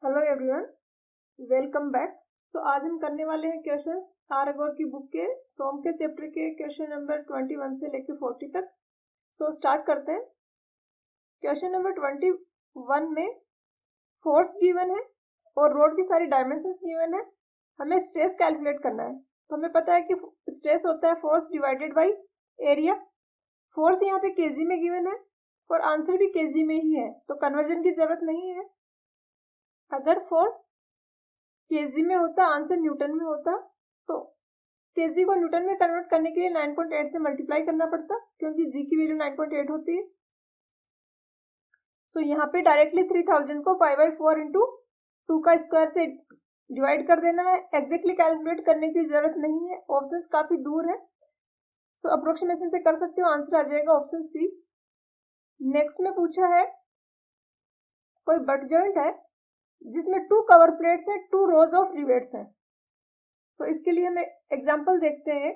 Hello everyone, welcome back. तो आज हम करने वाले हैं क्वेश्चन आर अगोर की बुक के सोम के चैप्टर के क्वेश्चन नंबर 21 से लेकर 40 तक। तो स्टार्ट करते हैं। क्वेश्चन नंबर 21 में फोर्स गिवन है और रोड की सारी डायमेंशंस गिवन है। हमें स्ट्रेस कैलकुलेट करना है। तो हमें पता है कि स्ट्रेस होता है force divided by area. Force यहाँ पे केजी में गिवन है और आंसर भी केजी में ही है, तो कन्वर्जन की जरूरत नहीं है। अगर फोर्स केजी में होता, आंसर न्यूटन में होता, तो केजी को न्यूटन में कन्वर्ट करने के लिए 9.8 से मल्टीप्लाई करना पड़ता, क्योंकि जी की वैल्यू 9.8 होती है। तो यहाँ पे डायरेक्टली 3000 को 5/4 इंटू 2 का स्क्वायर से डिवाइड कर देना है। एग्जैक्टली कैलकुलेट करने की जरूरत नहीं है, ऑप्शन काफी दूर है, तो अप्रोक्सीमेशन से कर सकते हो। आंसर आ जाएगा ऑप्शन सी। नेक्स्ट में पूछा है, कोई बट जॉइंट है जिसमें 2 कवर प्लेट्स है, 2 रोज ऑफ रिवेट्स हैं। तो इसके लिए हमें एग्जांपल देखते हैं,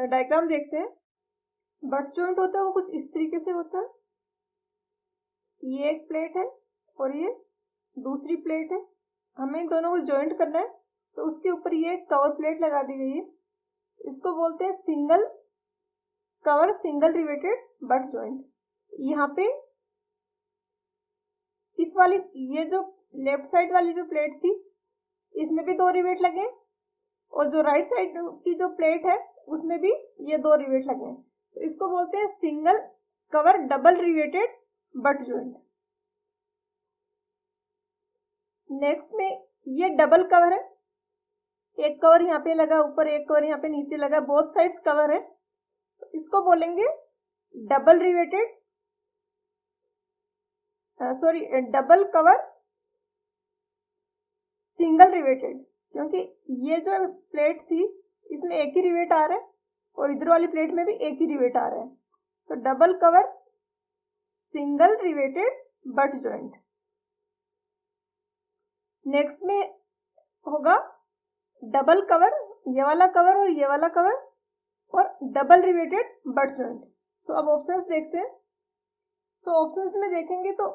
डायग्राम देखते हैं। बट जॉइंट होता है वो कुछ इस तरीके से होता है। ये एक प्लेट है और ये दूसरी प्लेट है। हमें इन दोनों को जॉइंट करना है, तो उसके ऊपर ये कवर प्लेट लगा दी गई है। इसको बोलते हैं single cover single riveted butt joint. यहाँ पे इस वाली, ये जो लेफ्ट साइड वाली जो प्लेट थी, इसमें भी 2 रिवेट लगे, और जो राइट साइड की जो प्लेट है उसमें भी ये 2 रिवेट लगे हैं। तो इसको बोलते हैं single cover double riveted butt joint. Next में ये डबल कवर है, एक कवर यहाँ पे लगा ऊपर, एक कवर यहाँ पे नीचे लगा, बोथ साइड्स कवर है। तो इसको बोलेंगे double riveted, double cover single riveted, क्योंकि ये जो प्लेट थी इसमें एक ही रिवेट आ रहा है और इधर वाली प्लेट में भी एक ही रिवेट आ रहा है। तो double cover single riveted butt joint. Next में होगा डबल कवर, ये वाला कवर और ये वाला कवर, और डबल रिवेटेड बट जॉइंट। सो अब ऑप्शंस देखते हैं। सो ऑप्शंस में देखेंगे तो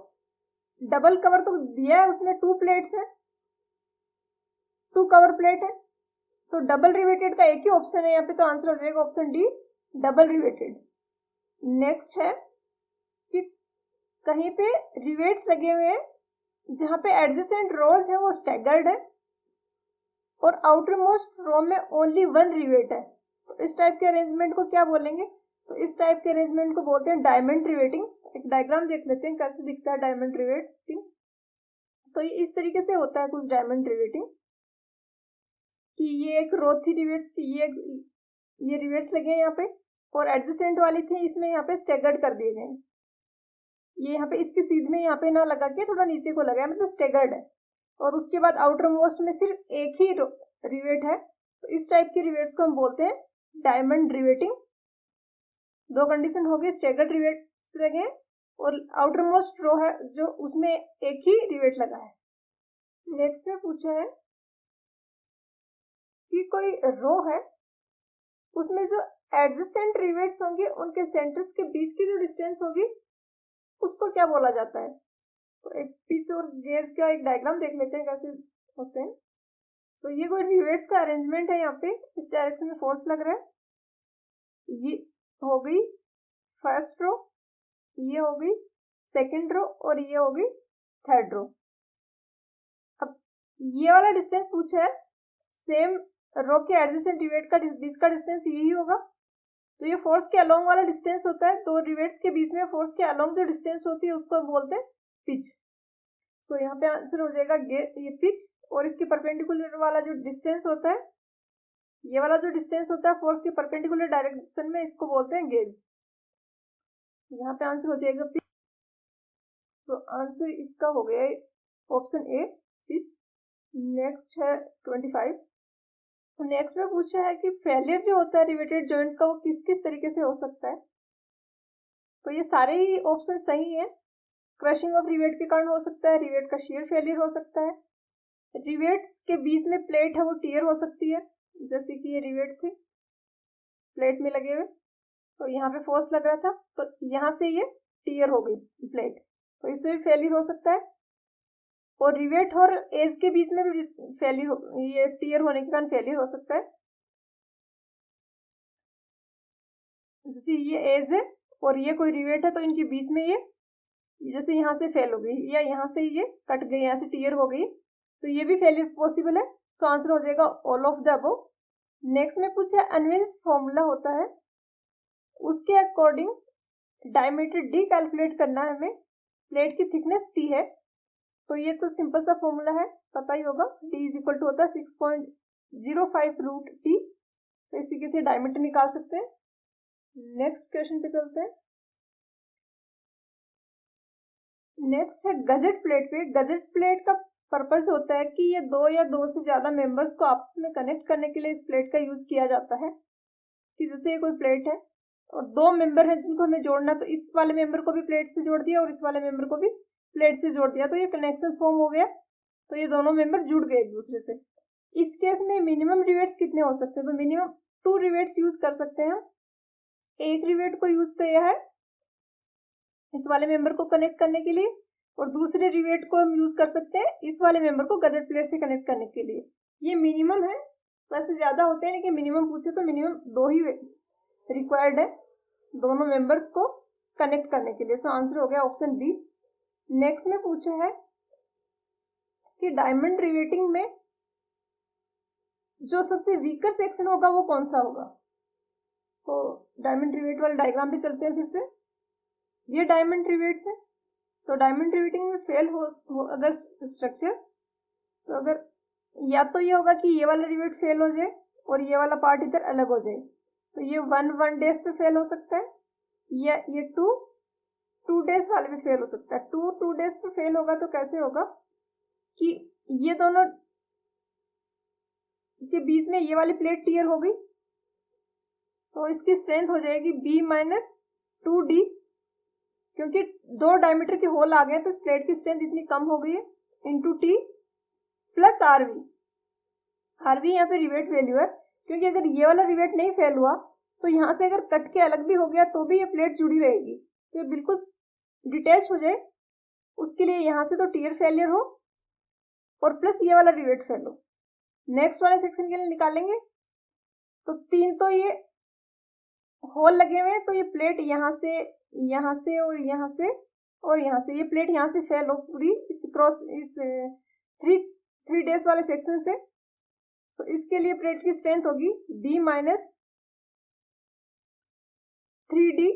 डबल कवर तो दिया है, उसमें 2 प्लेट्स है, 2 कवर प्लेट है। तो डबल रिवेटेड का एक ही ऑप्शन है यहाँ पे, तो आंसर हो जाएगा option D, double riveted. Next है कि कहीं पे रिवेट्स लगे हुए हैं जहां पे एडजेसेंट रोज है वो स्टैगर्ड है, और आउटर मोस्ट रो में ओनली 1 रिवेट है। तो इस टाइप के अरेंजमेंट को क्या बोलेंगे? तो इस टाइप के अरेंजमेंट को बोलते हैं डायमंड रिवेटिंग। एक डायग्राम देख लेते हैं कैसे दिखता है डायमंड रिवेटिंग। तो ये इस तरीके से होता है कुछ डायमंड रिवेटिंग, कि ये एक रो थी रिवेट, ये रिवेट्स लगे हैं यहाँ पे, और एडजेसेंट वाली थी इसमें यहाँ पे स्टैगर्ड कर दिए गए हैं। ये यहाँ पे इसके सीध में यहाँ पे ना लगा के थोड़ा नीचे को लगा है, मतलब स्टैगर्ड है। और उसके बाद आउटर मोस्ट में सिर्फ एक ही रिवेट है। तो इस टाइप के रिवेट्स को हम बोलते हैं डायमंड रिवेटिंग। 2 कंडीशन हो गई, स्टैगर्ड रिवेट लगे और आउटर मोस्ट रो है जो उसमें एक ही रिवेट लगा है। नेक्स्ट में पूछा है कि कोई रो है, उसमें जो एडजेसेंट रिवेट्स होंगे उनके सेंटर्स के बीच की जो डिस्टेंस होगी उसको क्या बोला जाता है? तो एक पिच और गेज का एक डायग्राम देख लेते हैं कैसे होते हैं। तो ये कोई रिवेट्स का अरेंजमेंट है, यहाँ पे इस डायरेक्शन में फोर्स लग रहा है। ये हो गई फर्स्ट रो, ये हो गई सेकंड रो, और ये हो गई थर्ड रो। अब ये वाला डिस्टेंस पूछा है, सेम रो के एडजेसेंट रिवेट का बीच का डिस्टेंस यही होगा। तो ये फोर्स के अलोंग वाला डिस्टेंस होता है, 2 रिवेट्स के बीच में फोर्स के अलोंग जो डिस्टेंस होती है उसको बोलते हैं पिच। सो यहाँ पे आंसर हो जाएगा ये पिच, और इसके परपेंडिकुलर वाला जो डिस्टेंस होता है, ये वाला जो डिस्टेंस होता है फोर्स के परपेंडिकुलर डायरेक्शन में, इसको बोलते हैं गेज। यहाँ पे आंसर हो जाएगा पिच। तो आंसर इसका हो गया ऑप्शन ए, पिच। नेक्स्ट है 25। तो नेक्स्ट में पूछा है कि फेलियर जो होता है रिवेटेड जॉइंट का वो किस किस तरीके से हो सकता है? तो ये सारे ही ऑप्शन सही है। क्रशिंग ऑफ रिवेट के कारण हो सकता है, रिवेट का शियर फेलियर हो सकता है, रिवेट के बीच में प्लेट है वो टियर हो सकती है, जैसे कि ये रिवेट थे प्लेट में लगे हुए, तो यहाँ पे फोर्स लग रहा था तो यहाँ से ये टियर हो गई प्लेट, तो इससे भी फेलियर हो सकता है। और रिवेट और एज के बीच में भी फेलियर, ये टीयर होने के कारण फेलियर हो सकता है। जैसे ये एज है और ये कोई रिवेट है, तो इनके बीच में ये जैसे यहाँ से फेल हो गई या यहाँ से ये कट गई, यहाँ से टीयर हो गई, तो ये भी फेलियर पॉसिबल है। तो आंसर हो जाएगा all of the above. Next में पूछा अनवेंस फॉर्मूला होता है, उसके अकॉर्डिंग डायमीटर डी कैलकुलेट करना है हमें। प्लेट की थिकनेस टी है, तो ये तो सिंपल सा फॉर्मूला है, पता ही होगा। डी इज इक्वल टू होता है 6.05 रूट टी। तो इस तरीके से डायमीटर निकाल सकते हैं। नेक्स्ट क्वेश्चन पे चलते हैं। नेक्स्ट है गजेट प्लेट पे। गजेट प्लेट का पर्पस होता है कि ये दो या दो से ज्यादा मेंबर्स को आपस में कनेक्ट करने के लिए इस प्लेट का यूज किया जाता है। कि जैसे ये कोई प्लेट है और दो मेंबर है जिनको हमें जोड़ना, तो इस वाले मेंबर को भी प्लेट से जोड़ दिया और इस वाले मेंबर को भी प्लेट से जोड़ दिया, तो ये कनेक्शन फॉर्म हो गया। तो ये दोनों मेंबर जुड़ गए एक दूसरे से। इस केस में मिनिमम रिवेट्स कितने हो सकते हैं? तो मिनिमम 2 रिवेट्स यूज कर सकते हैं। एक रिवेट को यूज किया है इस वाले मेंबर को कनेक्ट करने के लिए, और दूसरे रिवेट को हम यूज कर सकते हैं इस वाले मेंबर को गजेट प्लेट से कनेक्ट करने के लिए। ये मिनिमम है, वैसे ज्यादा होते हैं लेकिन मिनिमम पूछे तो मिनिमम 2 ही रिक्वायर्ड है दोनों मेंबर्स को कनेक्ट करने के लिए। सो आंसर हो गया ऑप्शन बी। नेक्स्ट में पूछा है कि डायमंड रिवेटिंग में जो सबसे वीकर सेक्शन होगा वो कौन सा होगा। तो डायमंड रिवेट वाले डायग्राम पे चलते हैं फिर से। ये डायमंड रिवेट्स है, तो डायमंड रिवेटिंग में फेल हो अगर स्ट्रक्चर, तो अगर या तो ये होगा कि ये वाला रिवेट फेल हो जाए और ये वाला पार्ट इधर अलग हो जाए, तो ये 1 डेज पे फेल हो सकता है, या ये 2 डेज वाले पे फेल हो सकता है। 2 डेज पे फेल होगा तो कैसे होगा कि ये दोनों के बीच में ये वाली प्लेट टीयर हो गई, तो इसकी स्ट्रेंथ हो जाएगी B-2D, क्योंकि 2 डायमीटर के होल आ गए तो इस प्लेट की स्ट्रेंथ इतनी कम हो गई है, into T plus RV. RV यहाँ पे रिवेट वैल्यू है, क्योंकि अगर ये वाला रिवेट नहीं फेल हुआ तो यहाँ से अगर कट के अलग भी हो गया तो भी ये प्लेट जुड़ी रहेगी, तो ये बिल्कुल डिटैच हो जाए, उसके लिए यहाँ से तो टीयर फेलियर हो और प्लस ये वाला रिवेट फेल हो। नेक्स्ट वाले सेक्शन के लिए निकालेंगे तो 3 तो ये होल लगे हुए हैं, तो ये प्लेट यहाँ से और यहाँ से और यहाँ से, ये प्लेट यहाँ से फेल हो पूरी क्रॉस इस 3 डेज वाले सेक्शन से। तो इसके लिए प्लेट की स्ट्रेंथ होगी B-3D,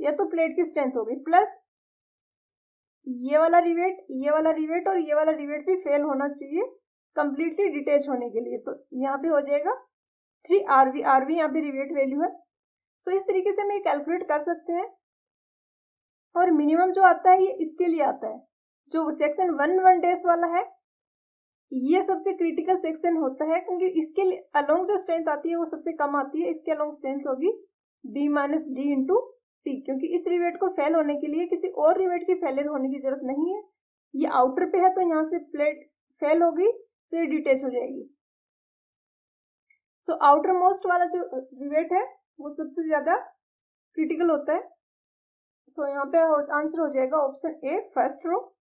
या तो प्लेट की स्ट्रेंथ होगी प्लस ये वाला रिवेट और ये वाला रिवेट भी फेल होना चाहिए कंप्लीटली डिटैच होने के लिए, तो यहाँ पे हो जाएगा 3RV। आरवी यहाँ पे रिवेट वैल्यू है। तो इस तरीके से हम कैलकुलेट कर सकते हैं। और मिनिमम जो आता है ये इसके लिए आता है, जो सेक्शन 1 डेज वाला है ये सबसे क्रिटिकल सेक्शन होता है, क्योंकि इसके अलोंग जो स्ट्रेंथ आती है वो सबसे कम आती है। इसके अलोंग स्ट्रेंथ होगी B-D इंटू टी, क्योंकि इस रिवेट को फेल होने के लिए किसी और रिवेट की फेलियर होने की जरूरत नहीं है। ये आउटर पे है तो यहाँ से प्लेट फेल होगी तो ये डिटैच हो जाएगी। तो आउटर मोस्ट वाला जो रिवेट है वो सबसे ज्यादा क्रिटिकल होता है। सो यहाँ पे आंसर हो जाएगा option A, first row.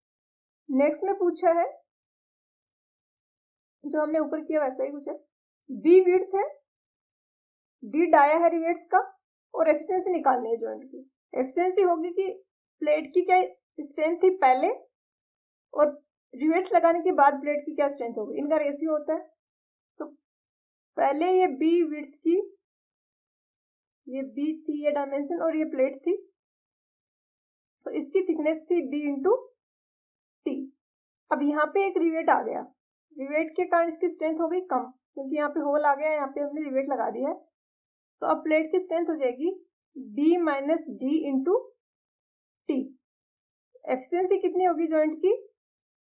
Next में पूछा है जो हमने ऊपर किया वैसा ही कुछ है। बी विड्थ है, डी डाया है रिवेट्स का, और एफिशिएंसी निकालनी है जॉइंट की। एफिशिएंसी होगी कि प्लेट की क्या स्ट्रेंथ थी पहले और रिवेट्स लगाने के बाद प्लेट की क्या स्ट्रेंथ होगी, इनका रेशियो होता है। तो पहले ये बी विड्थ की, ये बी थी ये डायमेंशन और ये प्लेट थी, तो इसकी थिकनेस थी बी इंटू टी। अब यहाँ पे एक रिवेट आ गया, रिवेट के कारण इसकी स्ट्रेंथ हो गई कम, क्योंकि यहाँ पे होल आ गया, यहाँ पे हमने रिवेट लगा दिया है। तो अब प्लेट की स्ट्रेंथ हो जाएगी B-D इंटू टी। एफिशिएंसी कितनी होगी जॉइंट की,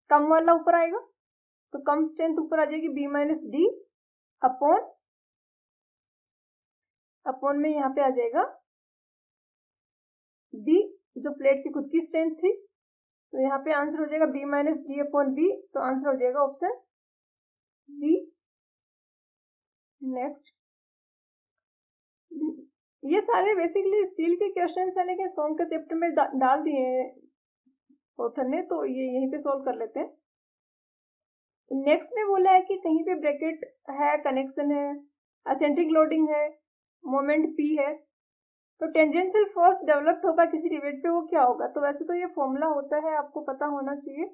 कम वाला ऊपर आएगा तो कम स्ट्रेंथ ऊपर आ जाएगी B-D अपॉन में यहाँ पे आ जाएगा B, जो प्लेट की खुद की स्ट्रेंथ थी। तो यहाँ पे आंसर हो जाएगा B-D अपॉन B, तो आंसर हो जाएगा ऑप्शन बी। नेक्स्ट, ये सारे बेसिकली स्टील के क्वेश्चंस हैं, लेकिन सॉन्ग के चैप्टर में डाल दिए हैं ऑथर ने, तो ये यहीं पे सॉल्व कर लेते हैं। नेक्स्ट में बोला है कि कहीं पे ब्रैकेट है, कनेक्शन है, असेंट्रिक लोडिंग है, मोमेंट P है, तो टेंजेंशियल फोर्स डेवलप होगा किसी रिवेट पे, वो क्या होगा। तो वैसे तो ये फॉर्मूला होता है, आपको पता होना चाहिए,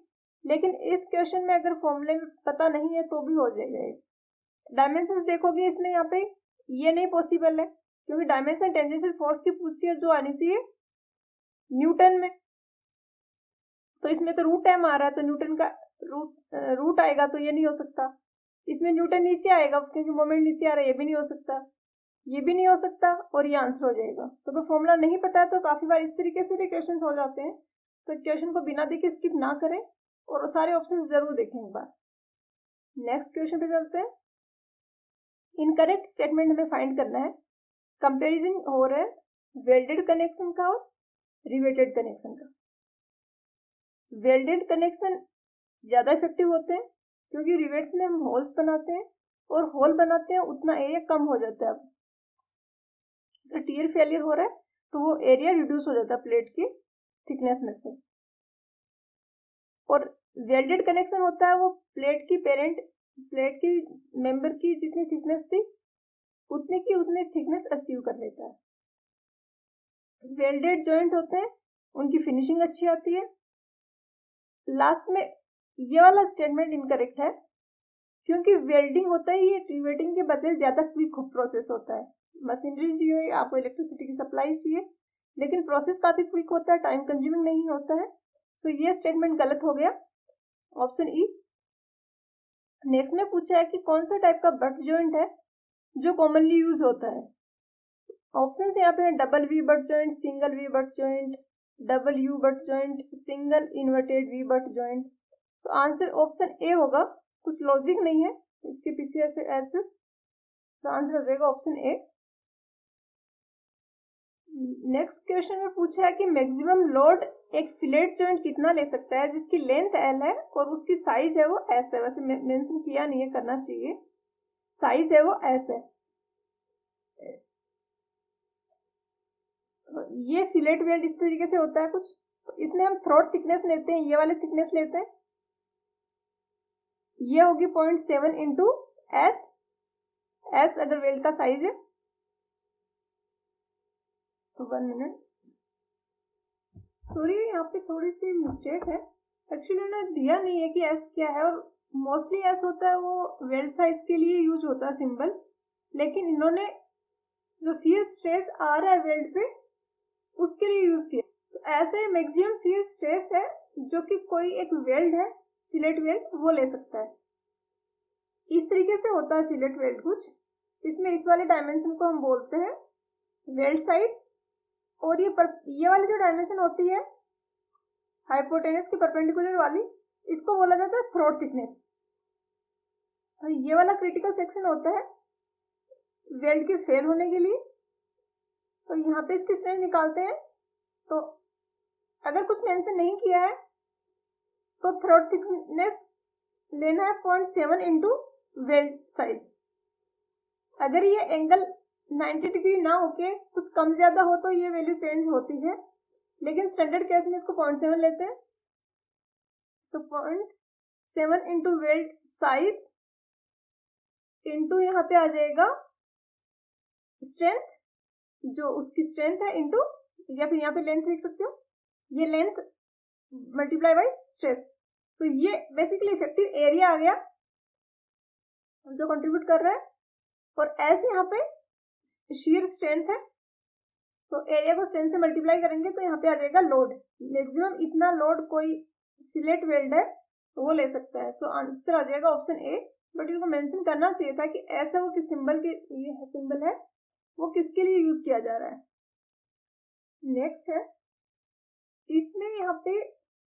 लेकिन इस क्वेश्चन में अगर फॉर्मूले में पता नहीं है तो भी हो जाएगा। डायमेंशन देखोगे इसमें यहाँ पे ये नहीं पॉसिबल है, क्योंकि डायमेंशन टेंजेंशियल फोर्स की पूछती है जो आनी चाहिए न्यूटन में, तो इसमें तो रूट m आ रहा है, तो न्यूटन का रूट आएगा, तो ये नहीं हो सकता। इसमें न्यूटन नीचे आएगा क्योंकि मोमेंट नीचे आ रहा है, ये भी नहीं हो सकता, ये भी नहीं हो सकता, और ये आंसर हो जाएगा। तो फॉर्मूला नहीं पता है तो काफी बार इस तरीके से भी क्वेश्चन हो जाते हैं, तो क्वेश्चन को बिना देखे स्किप ना करें और सारे ऑप्शन जरूर देखें एक बार। नेक्स्ट क्वेश्चन पे चलते हैं। इनकरेक्ट स्टेटमेंट हमें फाइंड करना है। कंपेरिजन हो रहा है वेल्डेड कनेक्शन का और रिवेटेड कनेक्शन का। वेल्डेड कनेक्शन ज्यादा इफेक्टिव होते हैं क्योंकि रिवेट्स में हम होल्स बनाते हैं, और होल बनाते हैं उतना एरिया कम हो जाता है। अब टीयर फेलियर हो रहा है तो वो एरिया रिड्यूस हो जाता है प्लेट की थिकनेस में से। और वेल्डेड कनेक्शन होता है वो प्लेट की मेंबर की जितनी थिकनेस थी उतनी थिकनेस अचीव कर लेता है। वेल्डेड जॉइंट होते हैं उनकी फिनिशिंग अच्छी आती है। लास्ट में ये वाला स्टेटमेंट इनकरेक्ट है क्योंकि वेल्डिंग होता है ये रिवेटिंग के बदले ज्यादा क्विक प्रोसेस होता है। मशीनरी चाहिए, आपको इलेक्ट्रिसिटी की सप्लाई चाहिए, लेकिन प्रोसेस काफी क्विक होता है, टाइम कंज्यूमिंग नहीं होता है। तो ये स्टेटमेंट गलत हो गया, ऑप्शन ई। नेक्स्ट में पूछा है कि कौन सा टाइप का बट जॉइंट है जो कॉमनली यूज होता है। ऑप्शन यहाँ पे double V butt joint, single V butt joint, double U butt joint, single inverted V butt joint. तो आंसर ऑप्शन ए होगा। कुछ लॉजिक नहीं है इसके पीछे ऐसे, तो आंसर हो जाएगा ऑप्शन ए। नेक्स्ट क्वेश्चन में पूछा है कि मैक्सिमम लोड एक फिलेट जॉइंट कितना ले सकता है जिसकी लेंथ एल है और उसकी साइज है वो एस है। वैसे मेंशन किया नहीं है, करना चाहिए। साइज है वो एस है। ये फिलेट वेल्ड इस तरीके से होता है कुछ, तो इसमें हम थ्रोट थिकनेस लेते हैं, ये वाले थिकनेस लेते हैं, ये होगी 0.7 इंटू एस। एस अगर वेल्ड का साइज है तो 1 मिनट, सॉरी यहाँ पे थोड़ी सी मिस्टेक है। एक्चुअली उन्होंने दिया नहीं है कि एस क्या है, और मोस्टली एस होता है वो वेल्ड साइज के लिए यूज होता है सिंबल, लेकिन इन्होंने जो शियर स्ट्रेस आ रहा है वेल्ड पे उसके लिए यूज किया। तो ऐसे मैक्सिमम शियर स्ट्रेस है जो कि कोई एक वेल्ड है फिलेट वेल्ड वो ले सकता है। इस तरीके से होता है फिलेट वेल्ड कुछ। इसमें इस वाले डायमेंशन को हम बोलते हैं वेल्ड साइज, और ये वाली जो डायमेंशन होती है हाइपोटेनस के परपेंडिकुलर वाली, इसको बोला जाता है थ्रोट थिकनेस। और ये वाला क्रिटिकल सेक्शन होता है वेल्ड के फेल होने के लिए। तो यहाँ पे इसकी स्ट्रेंथ निकालते हैं, तो अगर कुछ मेंशन नहीं किया है तो थ्रोट थिकनेस लेना है 0.7 इंटू वेल्ड साइज। अगर ये एंगल 90 डिग्री ना होके कुछ कम ज्यादा हो तो ये वैल्यू चेंज होती है, लेकिन स्टैंडर्ड केस में इसको 0.7 लेते हैं। तो 0.7 इंटू वेल्ड साइज इंटू यहाँ पे आ जाएगा स्ट्रेंथ, जो उसकी स्ट्रेंथ है, इंटू, या फिर यहाँ पे लेंथ लिख सकते हो, ये लेंथ मल्टीप्लाई बाई स्ट्रेस। तो ये बेसिकली इफेक्टिव एरिया आ गया जो कंट्रीब्यूट कर रहा है, और ऐसे यहाँ पे शीयर स्ट्रेंथ है, तो एरिया को स्ट्रेंथ से मल्टीप्लाई करेंगे तो यहाँ पे आ जाएगा लोड। मैक्सिमम इतना लोड कोई फिलेट वेल्ड है तो वो ले सकता है। तो आंसर आ जाएगा ऑप्शन ए। बट इसको मेंशन करना चाहिए था कि ऐसा वो किस सिंबल के, ये सिंबल है वो किसके लिए यूज किया जा रहा है। नेक्स्ट है, इसमें यहाँ पे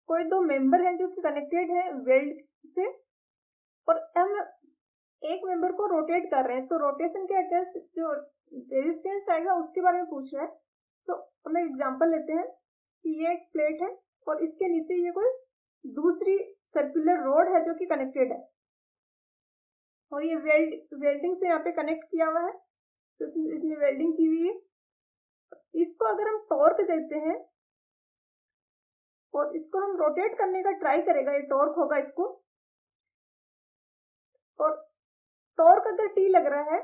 कोई दो मेंबर है जो कि कनेक्टेड है वेल्ड से, और हम एक मेंबर को रोटेट कर रहे हैं, तो रोटेशन के अगेंस्ट जो रेजिस्टेंस आएगा उसके बारे में पूछ रहा है। तो हम एक एग्जांपल लेते हैं कि ये एक प्लेट है और इसके नीचे ये कोई दूसरी सर्कुलर रोड है जो कि कनेक्टेड है, और ये वेल्डिंग से यहाँ पे कनेक्ट किया हुआ है, तो इसमें वेल्डिंग की हुई है। इसको अगर हम टॉर्क देते हैं और इसको हम रोटेट करने का ट्राई करेगा, ये टॉर्क होगा इसको, और टॉर्क अगर टी लग रहा है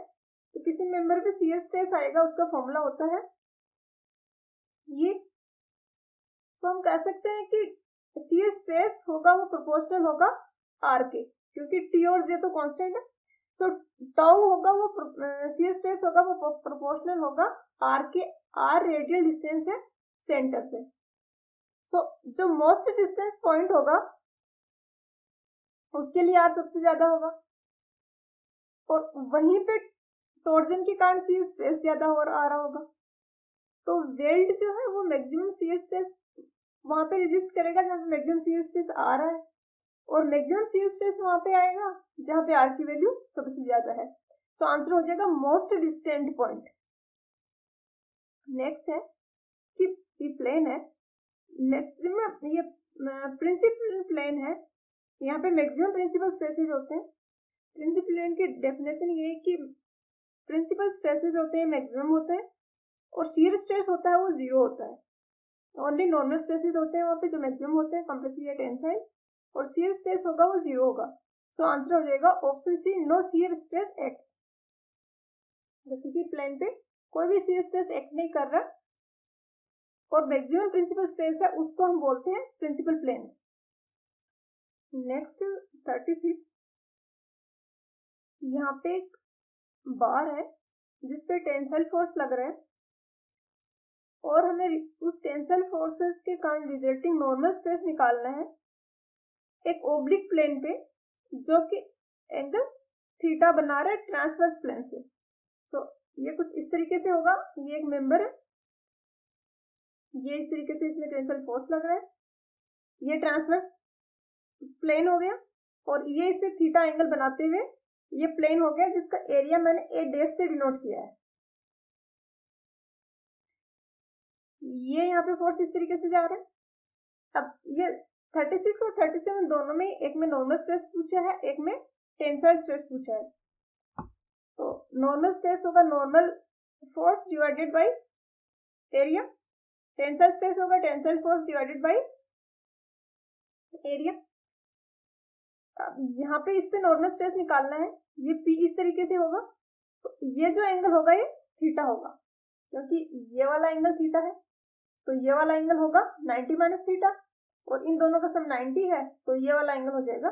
तो किसी मेंबर पे शियर स्ट्रेस आएगा, उसका फॉर्मूला होता है ये। तो हम कह सकते हैं कि शियर स्ट्रेस होगा वो प्रोपोर्शनल होगा आर के, क्योंकि टी और जे तो कांस्टेंट है। तो टाउ होगा वो शियर स्ट्रेस होगा वो प्रोपोर्शनल होगा आर के, आर रेडियल डिस्टेंस है सेंटर से। तो जो मोस्ट डिस्टेंस पॉइंट होगा उसके लिए आर सबसे ज्यादा होगा, और वहीं पे टॉर्जन के कारण शियर स्ट्रेस ज्यादा आ रहा होगा। तो वेल्ड जो है वो मैक्सिमम शियर स्ट्रेस वहां पे रजिस्ट करेगा जहां पे मैक्सिमम शियर स्ट्रेस आ रहा है, और मैक्सिमम शियर स्ट्रेस वहां पे आएगा जहां पे आर की वैल्यू सबसे ज्यादा है। तो आंसर हो जाएगा मोस्ट डिस्टेंट पॉइंट। नेक्स्ट है कि ये प्लेन है, मैक्सिमम ये प्रिंसिपल प्लेन है, यहाँ पे मैक्सिमम प्रिंसिपल स्ट्रेसेस होते हैं। प्रिंसिपल प्लेन की डेफिनेशन ये है कि प्रिंसिपल स्ट्रेसेस होते हैं मैक्सिमम होते हैं, और शियर स्ट्रेस होता है वो जीरो होता है। ओनली नॉर्मल स्ट्रेसेस होते हैं वहाँ पे जो मैक्सिमम होते हैं, कंप्रेसिव या टेंसाइल, और शियर स्ट्रेस होगा वो जीरो होगा। तो आंसर हो जाएगा option C, no shear stress act. जैसे कि प्लेन पे कोई भी शियर स्ट्रेस एक्ट नहीं कर रहा और मैक्सिमम प्रिंसिपल स्ट्रेस है, उसको हम बोलते हैं प्रिंसिपल प्लेन्स। नेक्स्ट 36, यहाँ पे एक बार है जिसपे टेंसाइल फोर्स लग रहा है, और हमें उस टेंसाइल फोर्सेस के कारण रिजल्टिंग नॉर्मल स्ट्रेस निकालना है एक ओब्लिक प्लेन पे जो कि एंगल थीटा बना रहा है ट्रांसवर्स प्लेन से। तो ये कुछ इस तरीके से होगा, ये एक मेंबर है, ये इस तरीके से इसमें टेंसाइल फोर्स लग रहा है, ये ट्रांसवर्स प्लेन हो गया, और ये इसे थीटा एंगल बनाते हुए ये प्लेन हो गया जिसका एरिया मैंने ए डैश से डिनोट किया है। ये यहाँ पे फोर्स इस तरीके से जा रहा है। अब ये 36 और 37 दोनों में, एक में नॉर्मल स्ट्रेस पूछा है, एक में टेंसाइल स्ट्रेस पूछा है। तो नॉर्मल स्ट्रेस होगा normal force divided by area, tensile stress होगा tensile force divided by area. यहाँ पे इस पे नॉर्मल स्ट्रेस निकालना है, ये P इस तरीके से होगा, तो ये जो एंगल होगा ये थीटा होगा, क्योंकि ये वाला एंगल थीटा है, तो ये वाला एंगल होगा 90 माइनस थीटा, और इन दोनों का सम 90 है, तो ये वाला एंगल हो जाएगा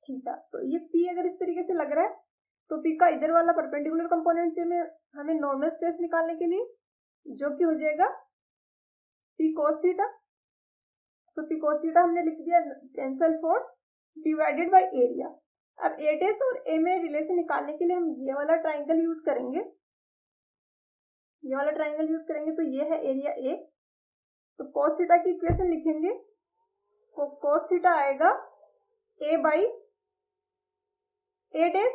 थीटा। तो ये P अगर इस तरीके से लग रहा है तो P का इधर वाला परपेंडिकुलर कंपोनेंट में हमें नॉर्मल स्ट्रेस निकालने के लिए, जो कि हो जाएगा P cos थीटा। तो P cos थीटा हमने लिख दिया tensile force divided by area. अब ए डैश और ए में रिलेशन निकालने के लिए हम ये वाला ट्राइंगल यूज करेंगे, ये वाला ट्राइंगल यूज करेंगे। तो ये है एरिया ए, तो cos थीटा की इक्वेशन लिखेंगे, तो cos थीटा आएगा a बाई ए डैश,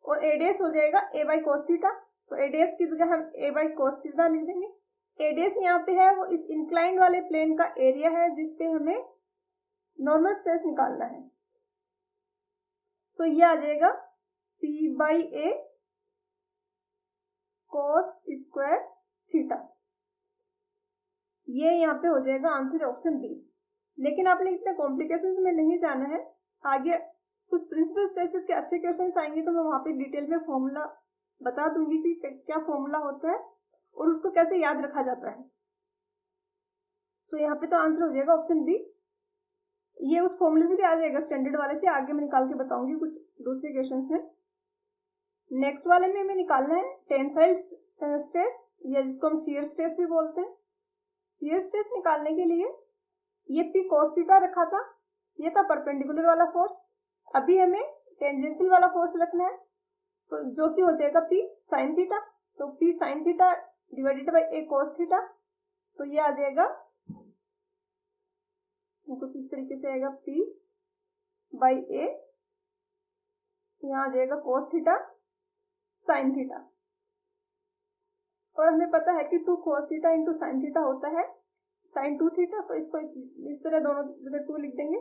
और ए डैश हो जाएगा a बाई cos थीटा। तो ए डैश की जगह हम a बाई cos थीटा लिख देंगे। ए डैश यहाँ पे है वो इस इंक्लाइंड वाले प्लेन का एरिया है जिसपे हमें नॉर्मल स्ट्रेस निकालना है। तो ये आ जाएगा P by A cos square theta. ये यहाँ पे हो जाएगा आंसर ऑप्शन बी। लेकिन आपने इतने कॉम्प्लिकेशंस में नहीं जाना है, आगे कुछ प्रिंसिपल स्ट्रेसेस के अच्छे क्वेश्चंस आएंगे तो मैं वहां पे डिटेल में फॉर्मूला बता दूंगी कि क्या फॉर्मूला होता है और उसको कैसे याद रखा जाता है। तो यहाँ पे तो आंसर हो जाएगा ऑप्शन बी। ये उस फॉर्मूले से भी आ जाएगा स्टैंडर्ड वाले से, आगे मैं निकाल के बताऊंगी कुछ दूसरे क्वेश्चन में। नेक्स्ट वाले में हमें निकालना है टेंसाइल स्ट्रेस, या जिसको हम शियर स्ट्रेस भी बोलते हैं। शियर स्ट्रेस निकालने के लिए ये P cos थीटा रखा था, ये था परपेंडिकुलर वाला फोर्स। अभी हमें टेंजेंशियल वाला फोर्स रखना है, तो जो कि हो जाएगा P sin थीटा। तो P sin theta divided by A cos theta, तो ये आ जाएगा कुछ इस तरीके से आएगा P बाई A, यहाँ आ जाएगा cos थीटा sin थीटा। और हमें पता है कि 2 cos theta into sin theta होता है sin 2 थीटा, तो इसको इस तरह दोनों जगह 2 लिख देंगे,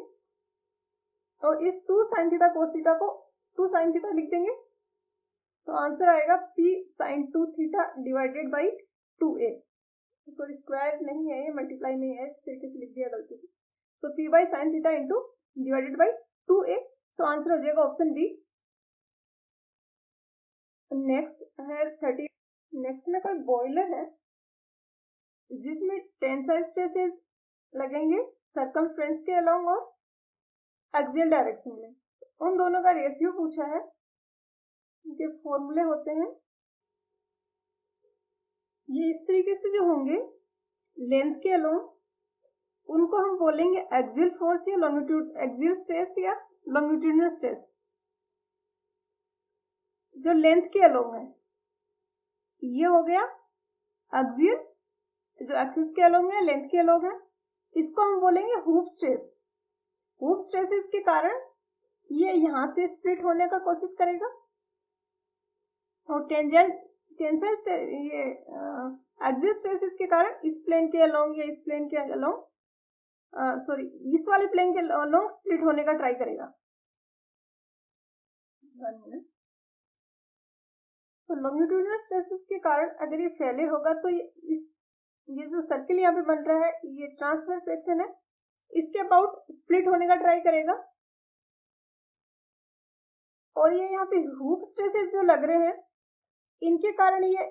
और इस 2 sin थीटा cos थीटा को 2 sin थीटा लिख देंगे। तो आंसर आएगा P sin 2 theta divided by 2A। Sorry square नहीं है, ये मल्टीप्लाई में है, इस तरीके से लिख दिया गलती से। तो P by sine theta into divided by 2a। तो आंसर हो जाएगा ऑप्शन बी। नेक्स्ट है 30। नेक्स्ट में कोई बॉयलर है जिसमें टेंसाइल स्ट्रेसेस लगेंगे सर्कमफ्रेंस के अलोंग और एक्सियल डायरेक्शन में। उन दोनों का रेशियो पूछा है। इनके फॉर्मूले होते हैं, ये इस तरीके से जो होंगे लेंथ के अलोंग, उनको हम बोलेंगे एक्सियल फोर्स या लॉन्गिट्यूड, एक्सियल स्ट्रेस या लॉन्गिट्यूडनल स्ट्रेस। जो लेंथ के अलोंग है ये हो गया एक्सियल, जो एक्सिस के अलोंग है, लेंथ के अलोंग है, इसको हम बोलेंगे हूप स्ट्रेस। हूप स्ट्रेसेस के कारण ये यहां से स्प्लिट होने का कोशिश करेगा और टेंसाइल ये एक्सियल स्ट्रेसेस के कारण इस प्लेन के अलोंग या इस प्लेन के अलोंग, सॉरी इस वाले प्लेन के अलोंग स्प्लिट होने का ट्राई करेगा। तो लॉन्गिट्यूडनल स्ट्रेसेस के कारण अगर ये फैले होगा तो ये जो सर्किल यहाँ पे बन रहा है ये ट्रांसवर्स सेक्शन है, इसके अबाउट स्प्लिट होने का ट्राई करेगा। और ये यहाँ पे हूप स्ट्रेसेस जो लग रहे हैं इनके कारण ये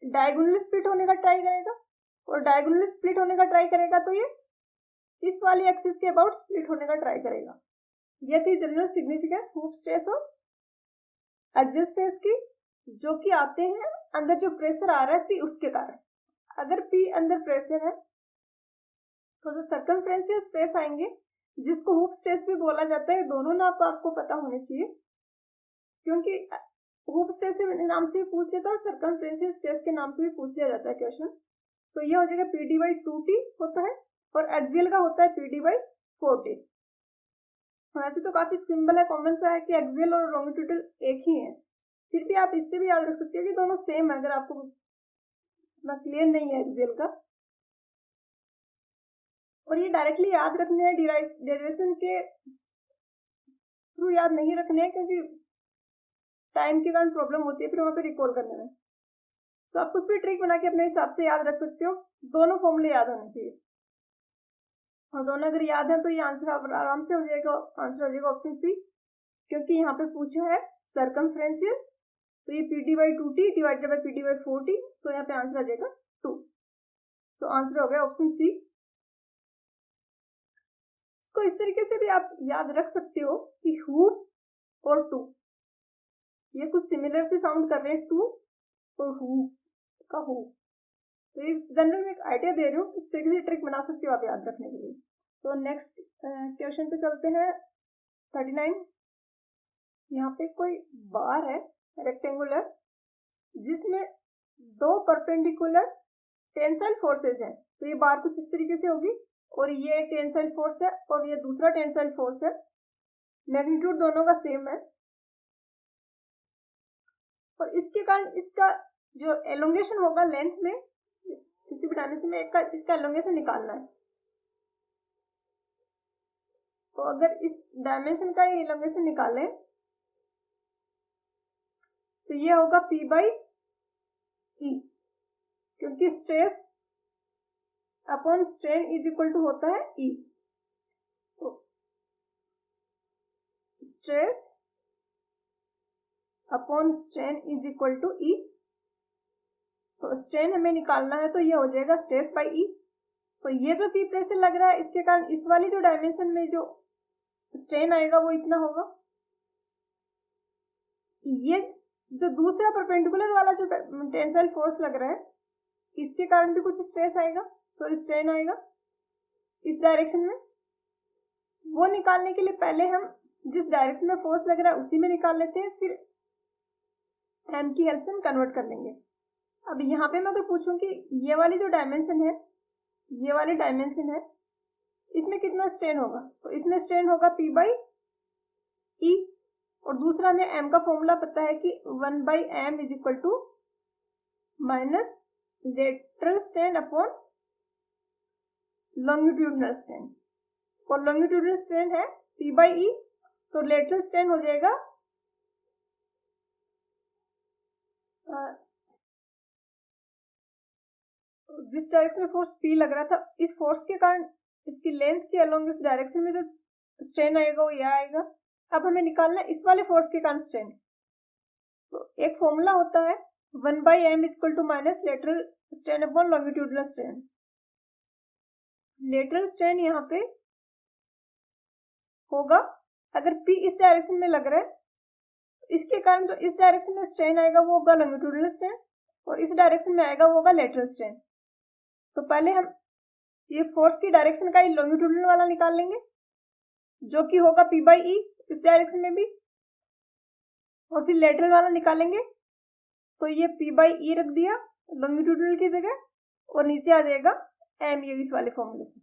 डायगोनली स्प्लिट होने का ट्राई करेगा, और डायगोनली स्प्लिट होने का ट्राई करेगा तो ये इस वाली एक्सिस के अबाउट स्प्लिट होने का ट्राई करेगा। ये थी जनरल सिग्निफिकेंस हूप स्ट्रेस और एक्सियल स्ट्रेस की, जो कि आते हैं अंदर जो प्रेशर आ रहा है P उसके कारण। अगर P अंदर प्रेशर है तो जो सर्कमफ्रेंशियल स्ट्रेस आएंगे जिसको हूप स्ट्रेस भी बोला जाता है, दोनों नाम तो आपको पता होने चाहिए, क्योंकि हूप स्ट्रेस के नाम से भी पूछ लेता है और सर्कमफ्रेंशियल स्ट्रेस के नाम से भी पूछ लिया जाता है क्वेश्चन। तो ये हो जाएगा PD बाई 2T होता है और एक्सियल का होता है PD बाई 4T। वैसे तो काफी सिंपल है, कॉमन सा है कि एक्सियल और लॉन्गिट्यूडल एक ही है, फिर भी आप इससे भी याद रख सकते हो कि दोनों सेम है अगर आपको इतना क्लियर नहीं है एक्सियल का। और ये डायरेक्टली याद रखने हैं, डेरिवेशन के थ्रू याद नहीं रखने हैं, क्योंकि टाइम के कारण प्रॉब्लम होती है फिर वहां पे रिकॉल करने में। तो आप कुछ भी ट्रिक बना के अपने हिसाब से याद रख सकते हो, दोनों फॉर्मूले याद होने चाहिए। और दोनों अगर याद है तो ये आंसर आराम से हो जाएगा, आंसर हो जाएगा ऑप्शन सी, क्योंकि यहाँ पे पूछा है सर्कमफ्रेंशियल, तो ये PD by 2T divided by PD by 4T, तो यहाँ पे आंसर आ जाएगा 2। तो आंसर हो गया ऑप्शन सी। इसको इस तरीके से भी आप याद रख सकते हो कि हूप और टू ये कुछ सिमिलर से साउंड कर रहे हैं, टू और हूप का हूप। तो ये जनरल में एक आइडिया दे रही हूँ, इस तरीके से ट्रिक बना सकते हो आप याद रखने के लिए। तो नेक्स्ट क्वेश्चन पे चलते हैं 39। यहाँ पे कोई बार है रेक्टेंगुलर जिसमें दो परपेंडिकुलर टेंसाइल फोर्सेज हैं। तो ये बार कुछ इस तरीके से होगी और ये टेंसाइल फोर्स है और ये दूसरा टेंसाइल फोर्स है, मैग्नीट्यूड दोनों का सेम है। और इसके कारण इसका जो एलोंगेशन होगा लेंथ में, किसी भी डायमेंशन में इसका एलोंगेशन निकालना है। तो अगर इस डायमेंशन का एलोंगेशन निकालें तो ये होगा P बाई E, क्योंकि stress upon strain is equal to होता है E। तो stress upon strain is equal to E। तो स्ट्रेन हमें निकालना है तो ये हो जाएगा स्ट्रेस बाई E। तो ये जो P प्रेशर लग रहा है इसके कारण इस वाली जो डायमेंशन में जो स्ट्रेन आएगा वो इतना होगा। ये जो दूसरा परपेंडिकुलर वाला जो टेंसाइल फोर्स लग रहा है इसके कारण भी कुछ स्ट्रेस आएगा, सॉरी स्ट्रेन आएगा इस डायरेक्शन में। वो निकालने के लिए पहले हम जिस डायरेक्शन में फोर्स लग रहा है उसी में निकाल लेते हैं, फिर m की हेल्प से हम कन्वर्ट कर लेंगे। अब यहाँ पे मैं अगर पूछूं कि ये वाली जो डायमेंशन है, ये वाली डायमेंशन है, इसमें कितना स्ट्रेन होगा, तो इसमें स्ट्रेन होगा P बाई E। और दूसरा हमें m का फॉर्मूला पता है कि 1 by m is equal to minus lateral strain upon longitudinal strain. और लॉन्गिट्यूडनल स्ट्रेन है P बाई E, तो लेटरल स्ट्रेन हो जाएगा जिस डायरेक्शन में फोर्स P लग रहा था, इस फोर्स के कारण इसकी लेंथ के अलोंग इस डायरेक्शन में जो स्ट्रेन आएगा वो यह आएगा। अब हमें निकालना है इस वाले फोर्स के कारण स्ट्रेन। तो एक फॉर्मूला होता है 1/m equal to minus lateral strain upon longitudinal strain. Lateral strain यहाँ पे होगा, अगर P इस डायरेक्शन में लग रहा है, इसके कारण जो इस डायरेक्शन में स्ट्रेन आएगा वो होगा लॉन्गिट्यूडनल स्ट्रेन, और इस डायरेक्शन में आएगा वो होगा लेटरल स्ट्रेन। तो पहले हम ये फोर्स की डायरेक्शन का लॉन्गिट्यूडनल वाला निकाल लेंगे, जो कि होगा P/E इस डायरेक्शन में भी, और फिर लेटरल वाला निकालेंगे तो ये P/E रख दिया लॉन्गिट्यूडनल की जगह, और नीचे आ जाएगा m इस वाले फॉर्मूले से।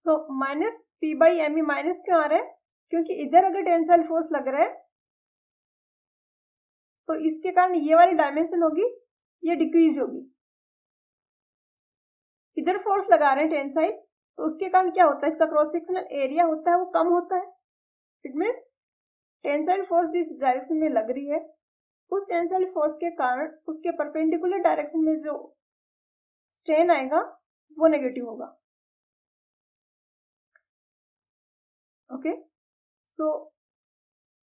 तो माइनस P/m माइनस क्यों आ रहा है? क्योंकि इधर अगर टेंसाइल फोर्स लग रहा है तो इसके कारण ये वाली डायमेंशन होगी, ये डिक्रीज होगी। इधर फोर्स लगा रहे हैं टेंसाइल, तो उसके कारण क्या होता है, इसका क्रॉस सेक्शनल एरिया होता है वो कम होता है। इट मीन्स टेंसाइल फोर्स जिस डायरेक्शन में लग रही है उस टेंसाइल फोर्स के कारण उसके परपेंडिकुलर डायरेक्शन में जो स्ट्रेन आएगा वो नेगेटिव होगा। ओके, तो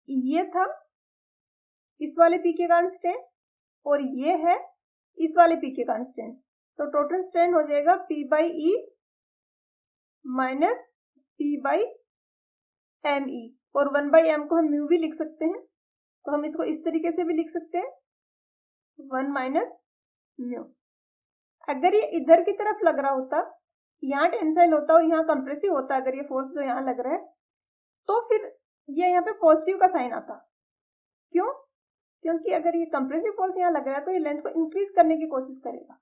ये था इस वाले P के कारण स्ट्रेन, और ये है इस वाले P के कारण स्ट्रेन। तो टोटल स्ट्रेन हो जाएगा P/E माइनस P/me, और 1/m को हम म्यू भी लिख सकते हैं, तो हम इसको इस तरीके से भी लिख सकते हैं 1 माइनस म्यू। अगर ये इधर की तरफ लग रहा होता, यहाँ टेंसाइल होता और यहाँ कंप्रेसिव होता, अगर ये फोर्स जो यहाँ लग रहा है, तो फिर ये यहाँ पे पॉजिटिव का साइन आता। क्यों? क्योंकि अगर ये कंप्रेसिव फोर्स यहाँ लग रहा है तो ये लेंथ को इंक्रीज करने की कोशिश करेगा।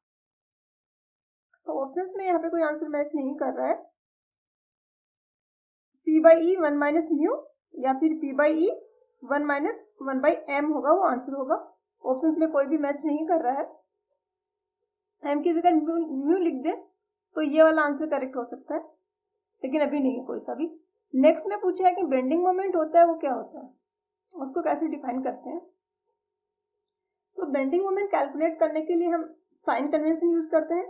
तो ऑप्शंस में यहाँ पे कोई आंसर मैच नहीं कर रहा है। P/E 1 माइनस म्यू या फिर P/E 1 माइनस 1/m होगा, वो आंसर होगा। ऑप्शंस में कोई भी मैच नहीं कर रहा है। m की जगह म्यू लिख दे तो ये वाला आंसर करेक्ट हो सकता है, लेकिन अभी नहीं है कोई सा भी। नेक्स्ट में पूछा है कि बेंडिंग मोमेंट होता है वो क्या होता है, उसको कैसे डिफाइन करते हैं। तो बेंडिंग मोमेंट कैलकुलेट करने के लिए हम साइन कन्वेंशन यूज करते हैं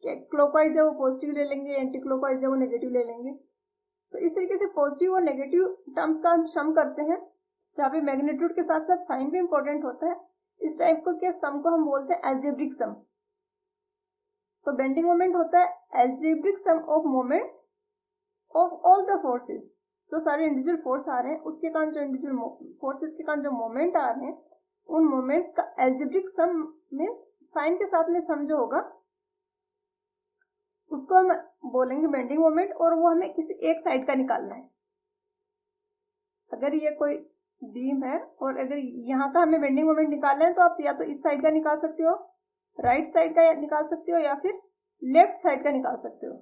कि क्लॉकवाइज है वो पॉजिटिव ले लेंगे, एंटी क्लॉकवाइज है वो नेगेटिव ले लेंगे। तो इस तरीके से पॉजिटिव और नेगेटिव टर्म्स का हम सम करते हैं, जहाँ पे मैग्नीट्यूड के साथ साथ साइन भी इंपॉर्टेंट होता है। इस टाइप को क्या सम को हम बोलते हैं एल्जेब्रिक सम। तो बेंडिंग मोमेंट होता है algebraic sum of moments of all the forces. जो सारे इंडिविजुअल फोर्स आ रहे हैं उसके कारण जो इंडिविजुअल फोर्सेस के कारण जो मोमेंट आ रहे हैं उन मोमेंट्स का एल्जेब्रिक सम में साइन के साथ में सम जो होगा उसको हम बोलेंगे बेंडिंग मोमेंट, और वो हमें किसी एक साइड का निकालना है। अगर ये कोई बीम है और अगर यहाँ का हमें बेंडिंग मोमेंट निकालना है तो आप या तो इस साइड का निकाल सकते हो, राइट साइड का निकाल सकते हो, या फिर लेफ्ट साइड का निकाल सकते हो।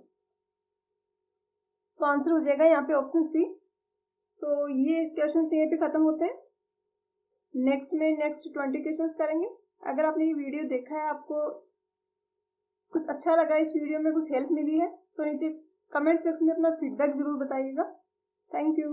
तो आंसर हो जाएगा यहाँ पे ऑप्शन सी। तो ये क्वेश्चन यहीं पे खत्म होते हैं। नेक्स्ट 20 क्वेश्चंस करेंगे। अगर आपने ये वीडियो देखा है, आपको कुछ अच्छा लगा, इस वीडियो में कुछ हेल्प मिली है, तो नीचे कमेंट सेक्शन में अपना फीडबैक जरूर बताइएगा। Thank you.